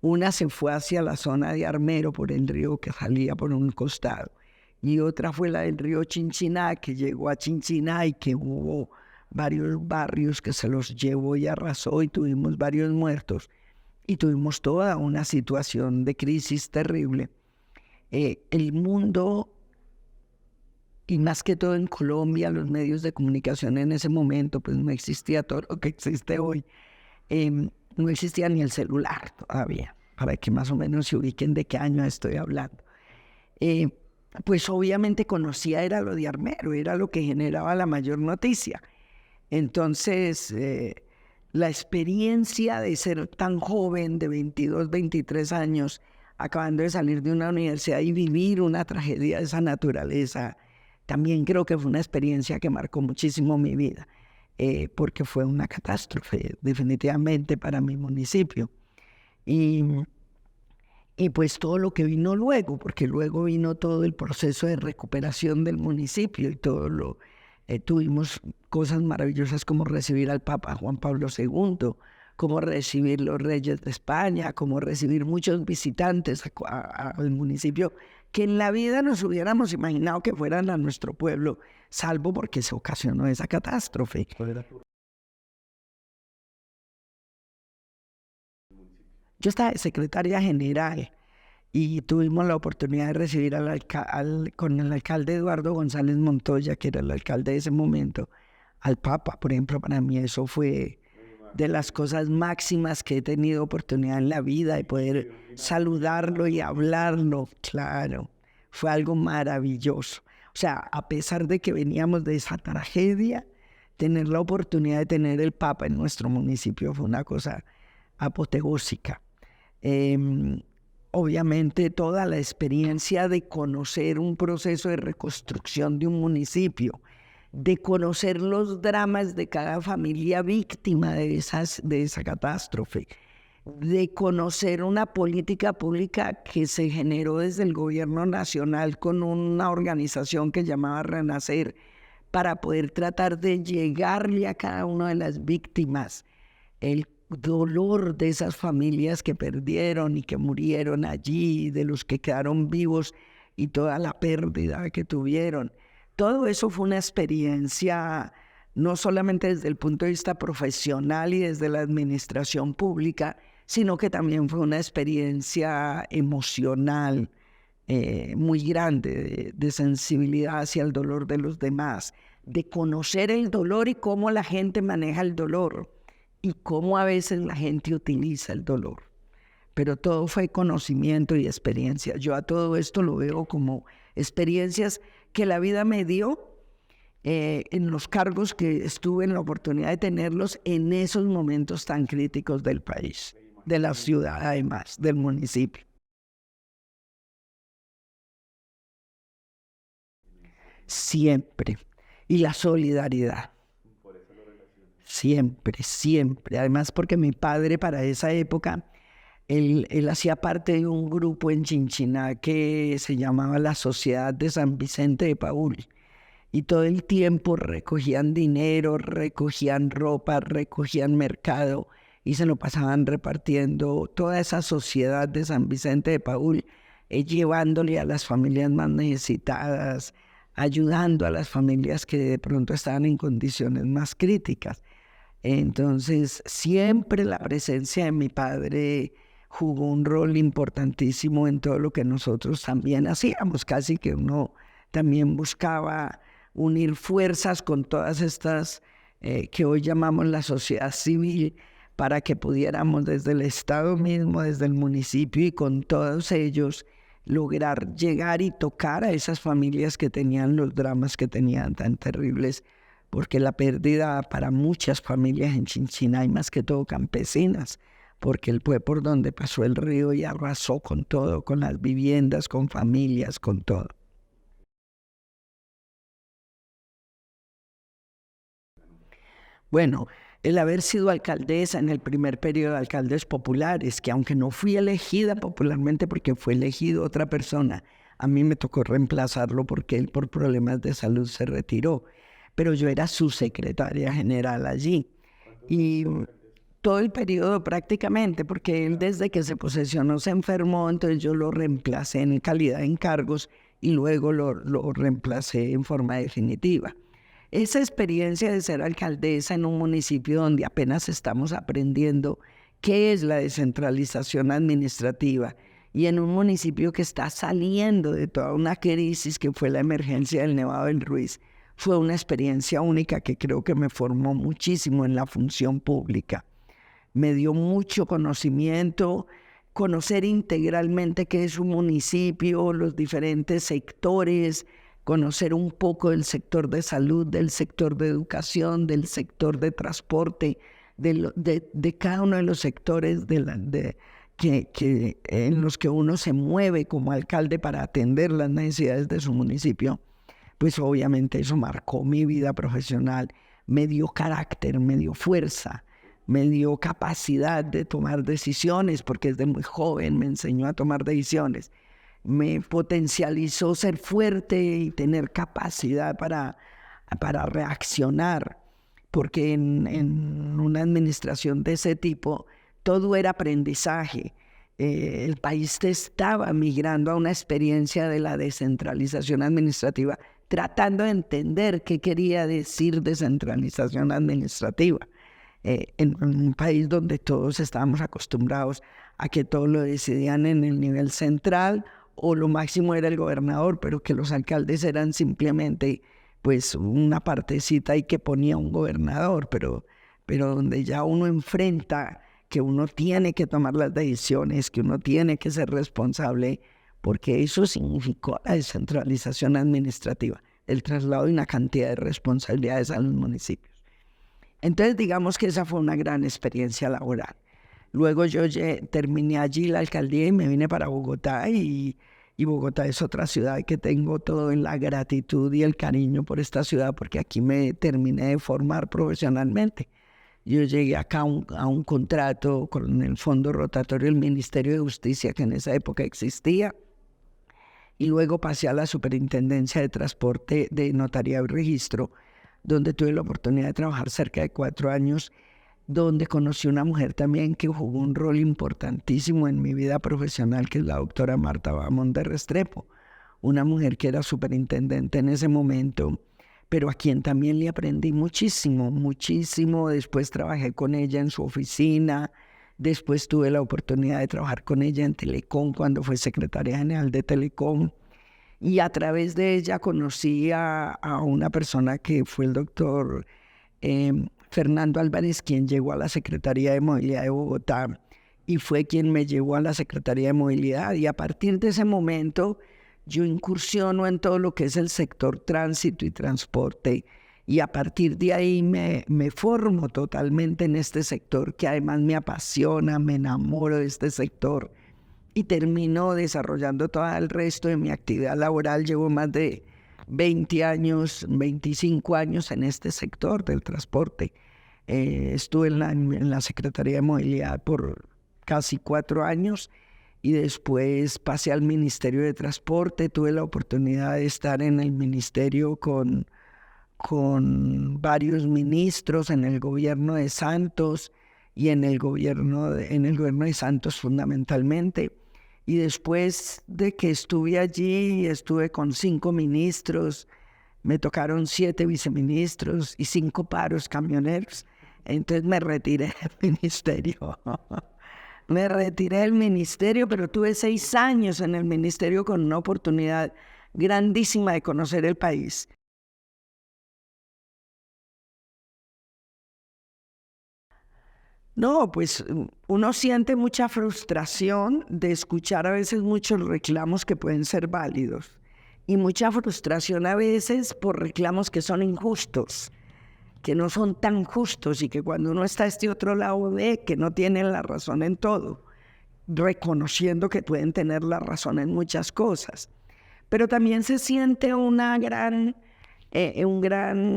una se fue hacia la zona de Armero por el río que salía por un costado y otra fue la del río Chinchiná que llegó a Chinchiná y que hubo varios barrios que se los llevó y arrasó y tuvimos varios muertos y tuvimos toda una situación de crisis terrible. El mundo, y más que todo en Colombia, los medios de comunicación en ese momento, pues no existía todo lo que existe hoy. No existía ni el celular todavía, para que más o menos se ubiquen de qué año estoy hablando. Pues obviamente conocía era lo de Armero, era lo que generaba la mayor noticia. Entonces, la experiencia de ser tan joven, de 22, 23 años, acabando de salir de una universidad y vivir una tragedia de esa naturaleza, también creo que fue una experiencia que marcó muchísimo mi vida, porque fue una catástrofe definitivamente para mi municipio. Y pues todo lo que vino luego, porque luego vino todo el proceso de recuperación del municipio y tuvimos cosas maravillosas como recibir al Papa Juan Pablo II, como recibir los reyes de España, como recibir muchos visitantes al municipio que en la vida nos hubiéramos imaginado que fueran a nuestro pueblo, salvo porque se ocasionó esa catástrofe. Yo estaba de secretaria general y tuvimos la oportunidad de recibir con el alcalde Eduardo González Montoya, que era el alcalde de ese momento, al Papa. Por ejemplo, para mí eso fue de las cosas máximas que he tenido oportunidad en la vida, de poder saludarlo y hablarlo. Claro, fue algo maravilloso. O sea, a pesar de que veníamos de esa tragedia, tener la oportunidad de tener el Papa en nuestro municipio fue una cosa apoteósica. Obviamente toda la experiencia de conocer un proceso de reconstrucción de un municipio, de conocer los dramas de cada familia víctima de esa catástrofe, de conocer una política pública que se generó desde el gobierno nacional con una organización que llamaba Renacer para poder tratar de llegarle a cada una de las víctimas el dolor de esas familias que perdieron y que murieron allí, de los que quedaron vivos y toda la pérdida que tuvieron. Todo eso fue una experiencia no solamente desde el punto de vista profesional y desde la administración pública, sino que también fue una experiencia emocional muy grande, de sensibilidad hacia el dolor de los demás, de conocer el dolor y cómo la gente maneja el dolor y cómo a veces la gente utiliza el dolor. Pero todo fue conocimiento y experiencia. Yo a todo esto lo veo como experiencias que la vida me dio en los cargos que estuve en la oportunidad de tenerlos en esos momentos tan críticos del país, de la ciudad además, del municipio. Siempre. Y la solidaridad. Siempre, siempre. Además porque mi padre para esa época, él hacía parte de un grupo en Chinchiná que se llamaba la Sociedad de San Vicente de Paúl. Y todo el tiempo recogían dinero, recogían ropa, recogían mercado y se lo pasaban repartiendo toda esa sociedad de San Vicente de Paúl, llevándole a las familias más necesitadas, ayudando a las familias que de pronto estaban en condiciones más críticas. Entonces, siempre la presencia de mi padre jugó un rol importantísimo en todo lo que nosotros también hacíamos. Casi que uno también buscaba unir fuerzas con todas estas que hoy llamamos la sociedad civil para que pudiéramos desde el Estado mismo, desde el municipio y con todos ellos, lograr llegar y tocar a esas familias que tenían los dramas que tenían tan terribles, porque la pérdida para muchas familias en Chinchiná, y más que todo campesinas, porque él fue por donde pasó el río y arrasó con todo, con las viviendas, con familias, con todo. Bueno, el haber sido alcaldesa en el primer periodo de alcaldes populares, que aunque no fui elegida popularmente porque fue elegido otra persona, a mí me tocó reemplazarlo porque él por problemas de salud se retiró, pero yo era su secretaria general allí. Y todo el periodo prácticamente, porque él desde que se posesionó se enfermó, entonces yo lo reemplacé en calidad de encargos y luego lo reemplacé en forma definitiva. Esa experiencia de ser alcaldesa en un municipio donde apenas estamos aprendiendo qué es la descentralización administrativa y en un municipio que está saliendo de toda una crisis que fue la emergencia del Nevado del Ruiz, fue una experiencia única que creo que me formó muchísimo en la función pública. Me dio mucho conocimiento, conocer integralmente qué es un municipio, los diferentes sectores, conocer un poco del sector de salud, del sector de educación, del sector de transporte, de cada uno de los sectores en los que uno se mueve como alcalde para atender las necesidades de su municipio. Pues obviamente eso marcó mi vida profesional, me dio carácter, me dio fuerza, me dio capacidad de tomar decisiones, porque desde muy joven me enseñó a tomar decisiones. Me potencializó ser fuerte y tener capacidad para reaccionar, porque en una administración de ese tipo todo era aprendizaje. El país estaba migrando a una experiencia de la descentralización administrativa, tratando de entender qué quería decir descentralización administrativa. En un país donde todos estábamos acostumbrados a que todo lo decidían en el nivel central o lo máximo era el gobernador, pero que los alcaldes eran simplemente pues una partecita y que ponía un gobernador, pero donde ya uno enfrenta que uno tiene que tomar las decisiones, que uno tiene que ser responsable, porque eso significó la descentralización administrativa, el traslado de una cantidad de responsabilidades a los municipios. Entonces digamos que esa fue una gran experiencia laboral. Luego yo terminé allí la alcaldía y me vine para Bogotá y Bogotá es otra ciudad que tengo todo en la gratitud y el cariño por esta ciudad porque aquí me terminé de formar profesionalmente. Yo llegué acá a un contrato con el Fondo Rotatorio del Ministerio de Justicia que en esa época existía y luego pasé a la Superintendencia de Transporte de Notaría y Registro donde tuve la oportunidad de trabajar cerca de 4 años donde conocí una mujer también que jugó un rol importantísimo en mi vida profesional, que es la doctora Marta Bamón de Restrepo, una mujer que era superintendente en ese momento, pero a quien también le aprendí muchísimo, muchísimo. Después trabajé con ella en su oficina, después tuve la oportunidad de trabajar con ella en Telecom cuando fue secretaria general de Telecom, y a través de ella conocí a una persona que fue el doctor Fernando Álvarez, quien llegó a la Secretaría de Movilidad de Bogotá y fue quien me llevó a la Secretaría de Movilidad. Y a partir de ese momento yo incursiono en todo lo que es el sector tránsito y transporte y a partir de ahí me formo totalmente en este sector que además me apasiona, me enamoro de este sector y termino desarrollando todo el resto de mi actividad laboral. Llevo más de 20 años, 25 años en este sector del transporte. Estuve en la Secretaría de Movilidad por casi 4 años y después pasé al Ministerio de Transporte. Tuve la oportunidad de estar en el ministerio con varios ministros en el gobierno de Santos y en el gobierno de Santos fundamentalmente. Y después de que estuve allí, estuve con 5 ministros, me tocaron 7 viceministros y 5 paros camioneros. Entonces me retiré del ministerio. Me retiré del ministerio, pero tuve 6 años en el ministerio con una oportunidad grandísima de conocer el país. No, pues uno siente mucha frustración de escuchar a veces muchos reclamos que pueden ser válidos y mucha frustración a veces por reclamos que son injustos, que no son tan justos y que cuando uno está a este otro lado ve que no tienen la razón en todo, reconociendo que pueden tener la razón en muchas cosas. Pero también se siente una gran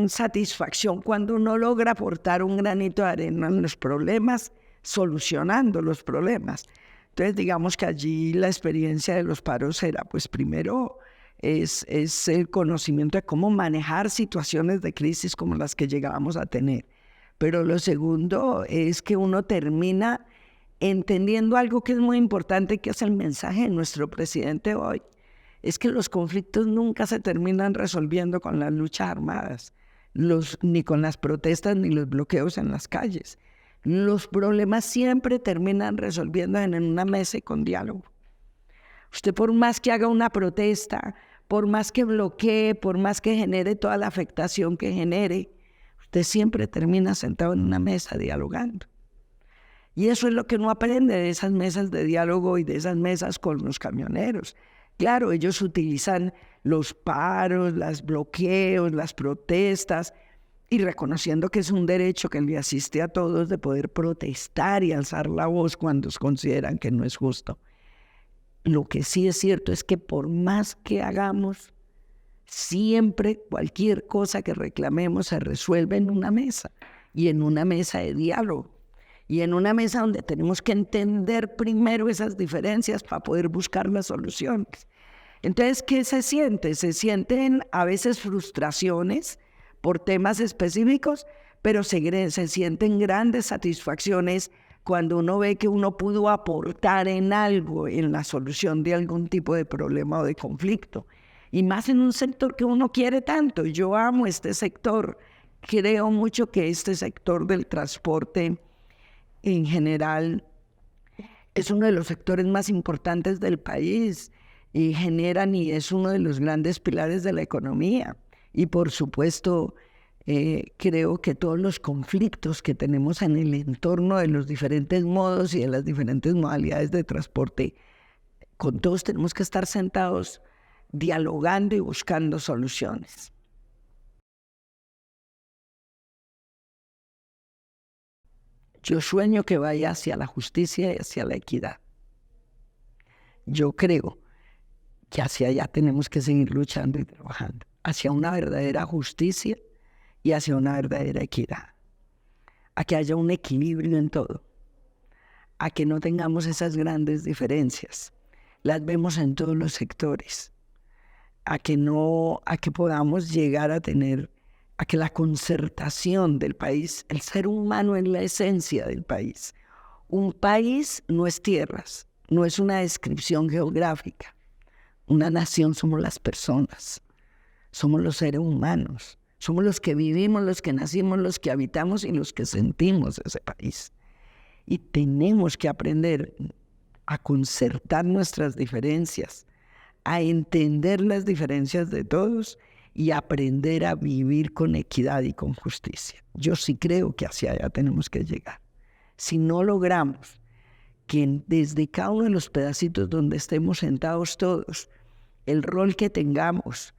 satisfacción cuando uno logra aportar un granito de arena en los problemas, solucionando los problemas. Entonces, digamos que allí la experiencia de los paros era, pues primero, es el conocimiento de cómo manejar situaciones de crisis como las que llegábamos a tener. Pero lo segundo es que uno termina entendiendo algo que es muy importante, que es el mensaje de nuestro presidente hoy. Es que los conflictos nunca se terminan resolviendo con las luchas armadas, ni con las protestas, ni los bloqueos en las calles. Los problemas siempre terminan resolviendo en una mesa y con diálogo. Usted por más que haga una protesta, por más que bloquee, por más que genere toda la afectación que genere, usted siempre termina sentado en una mesa dialogando. Y eso es lo que uno aprende de esas mesas de diálogo y de esas mesas con los camioneros. Claro, ellos utilizan los paros, los bloqueos, las protestas, y reconociendo que es un derecho que le asiste a todos de poder protestar y alzar la voz cuando consideran que no es justo. Lo que sí es cierto es que por más que hagamos, siempre cualquier cosa que reclamemos se resuelve en una mesa, y en una mesa de diálogo, y en una mesa donde tenemos que entender primero esas diferencias para poder buscar las soluciones. Entonces, ¿qué se siente? Se sienten a veces frustraciones por temas específicos, pero se sienten grandes satisfacciones cuando uno ve que uno pudo aportar en algo, en la solución de algún tipo de problema o de conflicto. Y más en un sector que uno quiere tanto. Yo amo este sector. Creo mucho que este sector del transporte en general es uno de los sectores más importantes del país y generan y es uno de los grandes pilares de la economía. Y por supuesto, creo que todos los conflictos que tenemos en el entorno de los diferentes modos y de las diferentes modalidades de transporte, con todos tenemos que estar sentados dialogando y buscando soluciones. Yo sueño que vaya hacia la justicia y hacia la equidad. Yo creo que hacia allá tenemos que seguir luchando y trabajando, hacia una verdadera justicia y hacia una verdadera equidad. A que haya un equilibrio en todo, a que no tengamos esas grandes diferencias. Las vemos en todos los sectores. A que podamos llegar a tener, a que la concertación del país, el ser humano es la esencia del país. Un país no es tierras, no es una descripción geográfica. Una nación somos las personas, somos los seres humanos, somos los que vivimos, los que nacimos, los que habitamos y los que sentimos ese país. Y tenemos que aprender a concertar nuestras diferencias, a entender las diferencias de todos y aprender a vivir con equidad y con justicia. Yo sí creo que hacia allá tenemos que llegar. Si no logramos que desde cada uno de los pedacitos donde estemos sentados todos, el rol que tengamos,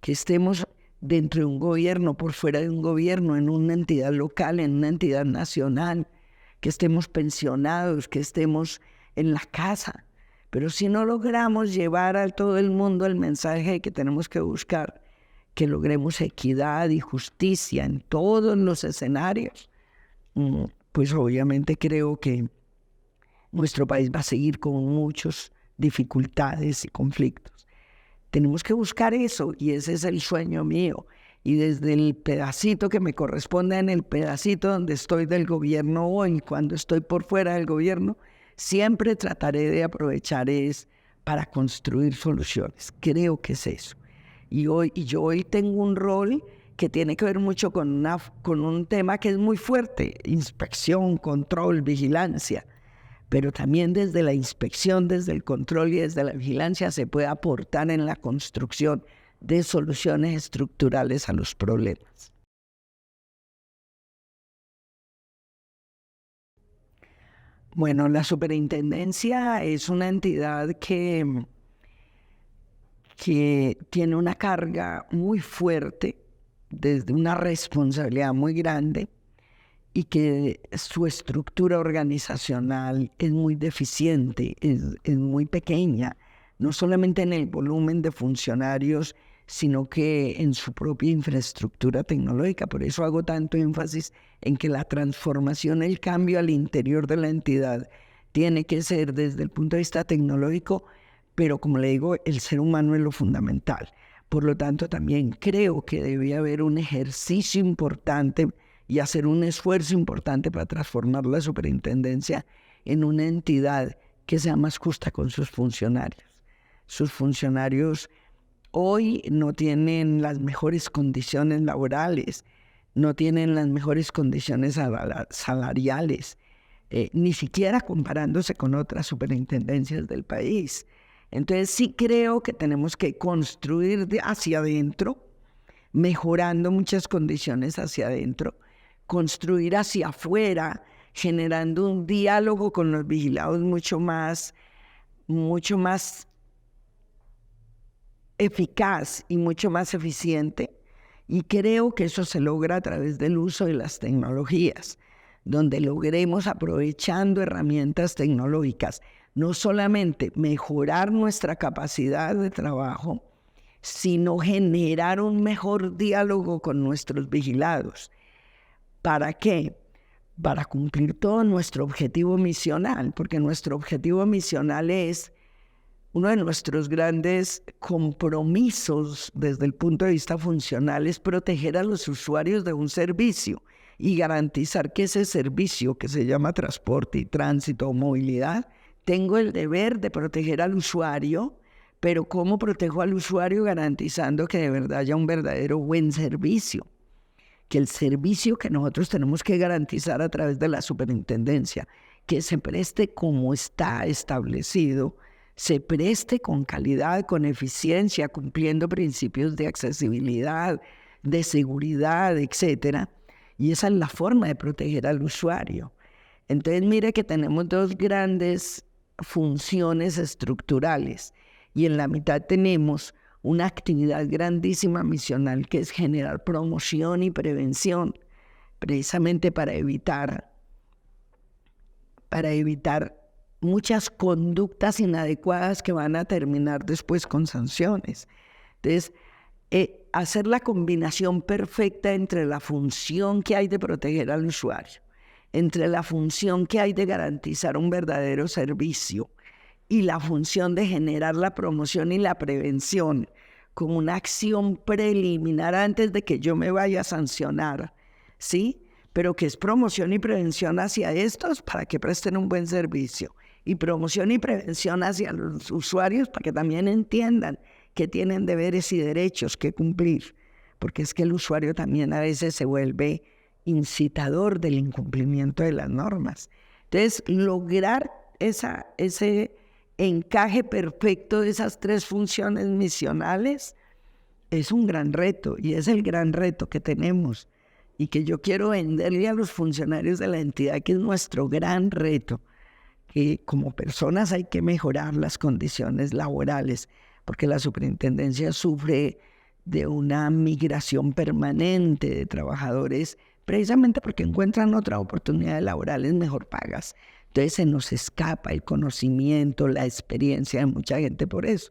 que estemos dentro de un gobierno, por fuera de un gobierno, en una entidad local, en una entidad nacional, que estemos pensionados, que estemos en la casa. Pero si no logramos llevar a todo el mundo el mensaje que tenemos que buscar, que logremos equidad y justicia en todos los escenarios, pues obviamente creo que nuestro país va a seguir con muchas dificultades y conflictos. Tenemos que buscar eso y ese es el sueño mío. Y desde el pedacito que me corresponde, en el pedacito donde estoy del gobierno hoy, cuando estoy por fuera del gobierno, siempre trataré de aprovechar para construir soluciones. Creo que es eso. Yo hoy tengo un rol que tiene que ver mucho con un tema que es muy fuerte: inspección, control, vigilancia. Pero también desde la inspección, desde el control y desde la vigilancia se puede aportar en la construcción de soluciones estructurales a los problemas. Bueno, la superintendencia es una entidad que tiene una carga muy fuerte, desde una responsabilidad muy grande, y que su estructura organizacional es muy deficiente, es muy pequeña, no solamente en el volumen de funcionarios, sino que en su propia infraestructura tecnológica. Por eso hago tanto énfasis en que la transformación, el cambio al interior de la entidad tiene que ser desde el punto de vista tecnológico, pero como le digo, el ser humano es lo fundamental. Por lo tanto, también creo que debe haber un ejercicio importante y hacer un esfuerzo importante para transformar la superintendencia en una entidad que sea más justa con sus funcionarios. Sus funcionarios hoy no tienen las mejores condiciones laborales, no tienen las mejores condiciones salariales, ni siquiera comparándose con otras superintendencias del país. Entonces sí creo que tenemos que construir hacia adentro, mejorando muchas condiciones hacia adentro, construir hacia afuera, generando un diálogo con los vigilados mucho más eficaz y mucho más eficiente. Y creo que eso se logra a través del uso de las tecnologías, donde logremos, aprovechando herramientas tecnológicas, no solamente mejorar nuestra capacidad de trabajo, sino generar un mejor diálogo con nuestros vigilados. ¿Para qué? Para cumplir todo nuestro objetivo misional, porque nuestro objetivo misional es uno de nuestros grandes compromisos desde el punto de vista funcional, es proteger a los usuarios de un servicio y garantizar que ese servicio, que se llama transporte y tránsito o movilidad, tengo el deber de proteger al usuario. Pero ¿cómo protejo al usuario? Garantizando que de verdad haya un verdadero buen servicio, que el servicio que nosotros tenemos que garantizar a través de la superintendencia, que se preste como está establecido, se preste con calidad, con eficiencia, cumpliendo principios de accesibilidad, de seguridad, etc. Y esa es la forma de proteger al usuario. Entonces, mire que tenemos dos grandes funciones estructurales y en la mitad tenemos una actividad grandísima misional que es generar promoción y prevención, precisamente para evitar muchas conductas inadecuadas que van a terminar después con sanciones. Entonces, hacer la combinación perfecta entre la función que hay de proteger al usuario, entre la función que hay de garantizar un verdadero servicio y la función de generar la promoción y la prevención como una acción preliminar antes de que yo me vaya a sancionar, ¿sí? Pero que es promoción y prevención hacia estos para que presten un buen servicio, y promoción y prevención hacia los usuarios para que también entiendan que tienen deberes y derechos que cumplir, porque es que el usuario también a veces se vuelve incitador del incumplimiento de las normas. Entonces, lograr ese encaje perfecto de esas tres funciones misionales es un gran reto, y es el gran reto que tenemos y que yo quiero venderle a los funcionarios de la entidad, que es nuestro gran reto, que como personas hay que mejorar las condiciones laborales, porque la superintendencia sufre de una migración permanente de trabajadores, precisamente porque encuentran otras oportunidades laborales mejor pagas. Entonces se nos escapa el conocimiento, la experiencia de mucha gente por eso.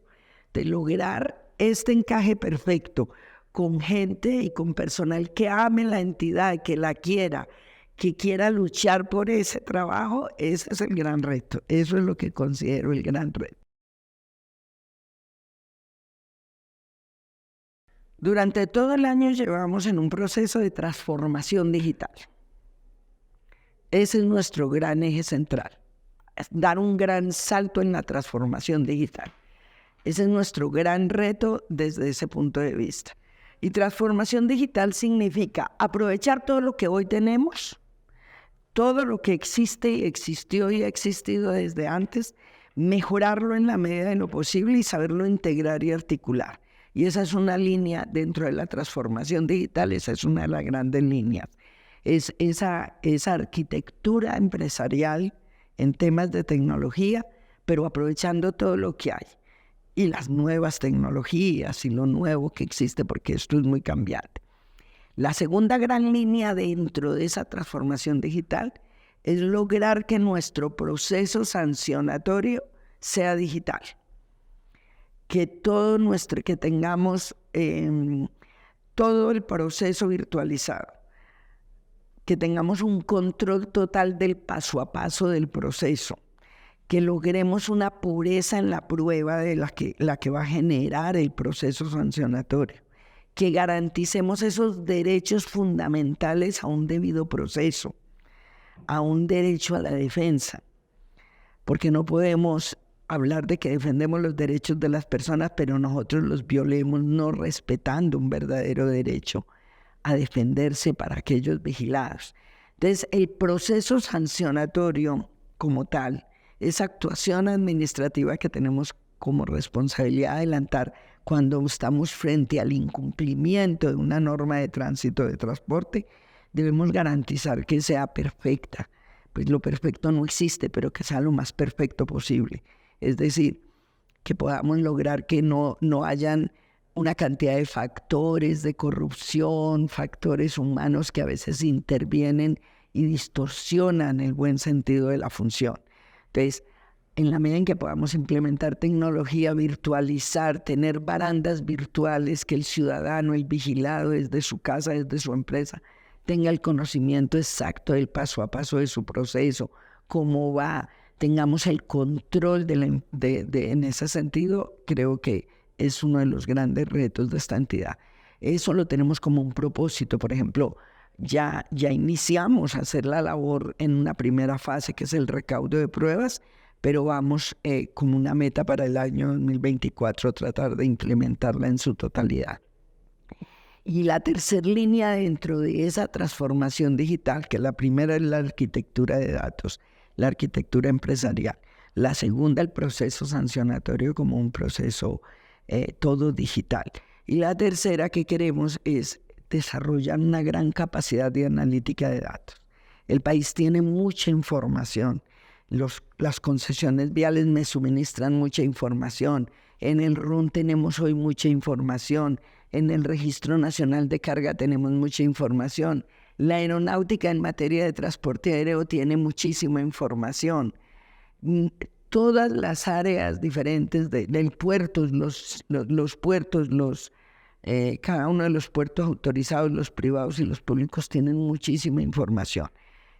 De lograr este encaje perfecto con gente y con personal que ame la entidad, que la quiera, que quiera luchar por ese trabajo, ese es el gran reto. Eso es lo que considero el gran reto. Durante todo el año llevamos en un proceso de transformación digital. Ese es nuestro gran eje central, es dar un gran salto en la transformación digital. Ese es nuestro gran reto desde ese punto de vista. Y transformación digital significa aprovechar todo lo que hoy tenemos, todo lo que existe y existió y ha existido desde antes, mejorarlo en la medida de lo posible y saberlo integrar y articular. Y esa es una línea dentro de la transformación digital, esa es una de las grandes líneas. Es esa arquitectura empresarial en temas de tecnología, pero aprovechando todo lo que hay y las nuevas tecnologías y lo nuevo que existe, porque esto es muy cambiante. La segunda gran línea dentro de esa transformación digital es lograr que nuestro proceso sancionatorio sea digital, que que tengamos todo el proceso virtualizado, que tengamos un control total del paso a paso del proceso, que logremos una pureza en la prueba de la que va a generar el proceso sancionatorio, que garanticemos esos derechos fundamentales a un debido proceso, a un derecho a la defensa, porque no podemos hablar de que defendemos los derechos de las personas, pero nosotros los violemos no respetando un verdadero derecho a defenderse para aquellos vigilados. Entonces, el proceso sancionatorio como tal, esa actuación administrativa que tenemos como responsabilidad de adelantar cuando estamos frente al incumplimiento de una norma de tránsito de transporte, debemos garantizar que sea perfecta. Pues lo perfecto no existe, pero que sea lo más perfecto posible. Es decir, que podamos lograr que no hayan una cantidad de factores de corrupción, factores humanos que a veces intervienen y distorsionan el buen sentido de la función. Entonces, en la medida en que podamos implementar tecnología, virtualizar, tener barandas virtuales, que el ciudadano, el vigilado desde su casa, desde su empresa, tenga el conocimiento exacto del paso a paso de su proceso, cómo va, tengamos el control en ese sentido, creo que es uno de los grandes retos de esta entidad. Eso lo tenemos como un propósito. Por ejemplo, ya iniciamos a hacer la labor en una primera fase, que es el recaudo de pruebas, pero vamos como una meta para el año 2024 tratar de implementarla en su totalidad. Y la tercera línea dentro de esa transformación digital, que la primera es la arquitectura de datos, la arquitectura empresarial. La segunda, el proceso sancionatorio como un proceso todo digital. Y la tercera que queremos es desarrollar una gran capacidad de analítica de datos. El país tiene mucha información. Las concesiones viales me suministran mucha información. En el RUN tenemos hoy mucha información. En el Registro Nacional de Carga tenemos mucha información. La aeronáutica en materia de transporte aéreo tiene muchísima información. Todas las áreas diferentes del puerto, los puertos, cada uno de los puertos autorizados, los privados y los públicos tienen muchísima información.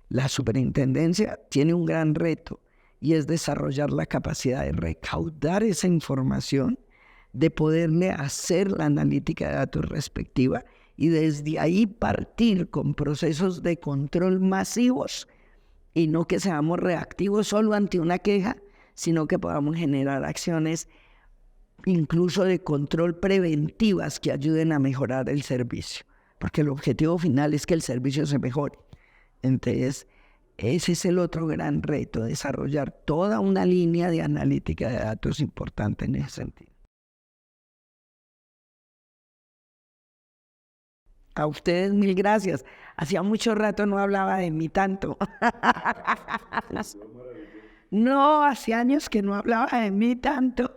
La superintendencia tiene un gran reto y es desarrollar la capacidad de recaudar esa información, de poderle hacer la analítica de datos respectiva y desde ahí partir con procesos de control masivos y no que seamos reactivos solo ante una queja, sino que podamos generar acciones incluso de control preventivas que ayuden a mejorar el servicio, porque el objetivo final es que el servicio se mejore. Entonces, ese es el otro gran reto, desarrollar toda una línea de analítica de datos importante en ese sentido. A ustedes mil gracias. Hacía mucho rato no hablaba de mí tanto. No, hace años que no hablaba de mí tanto.